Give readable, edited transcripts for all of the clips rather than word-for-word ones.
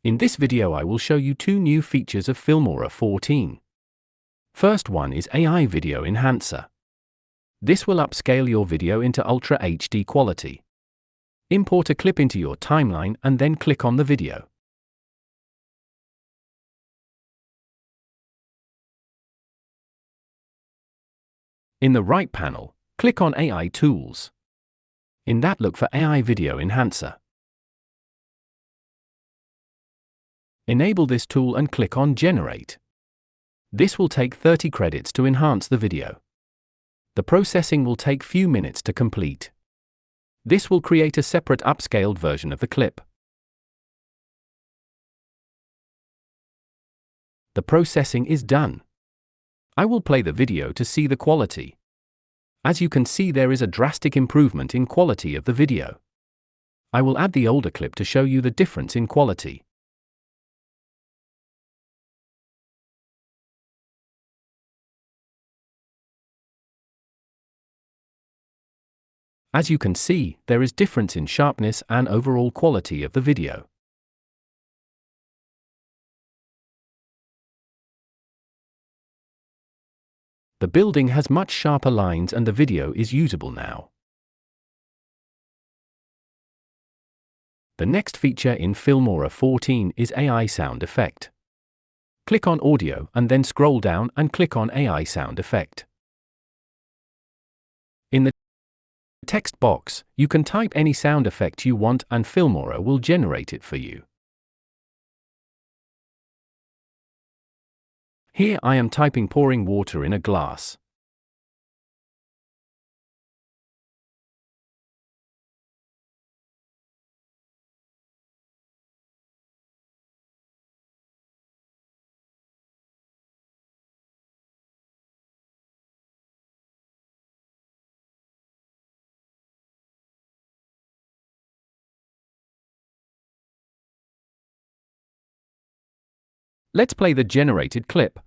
In this video I will show you two new features of Filmora 14. First one is AI Video Enhancer. This will upscale your video into Ultra HD quality. Import a clip into your timeline and then click on the video. In the right panel, click on AI Tools. In that, look for AI Video Enhancer. Enable this tool and click on Generate. This will take 30 credits to enhance the video. The processing will take few minutes to complete. This will create a separate upscaled version of the clip. The processing is done. I will play the video to see the quality. As you can see, there is a drastic improvement in quality of the video. I will add the older clip to show you the difference in quality. As you can see, there is difference in sharpness and overall quality of the video. The building has much sharper lines and the video is usable now. The next feature in Filmora 14 is AI Sound Effect. Click on Audio and then scroll down and click on AI Sound Effect. In the text box, you can type any sound effect you want and Filmora will generate it for you. Here I am typing pouring water in a glass. Let's play the generated clip.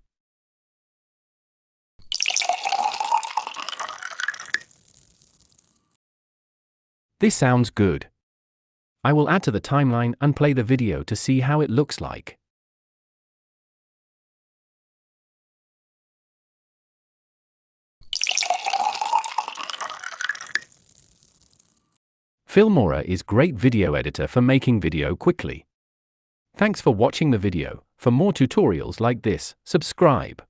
This sounds good. I will add to the timeline and play the video to see how it looks like. Filmora is great video editor for making video quickly. Thanks for watching the video. For more tutorials like this, subscribe.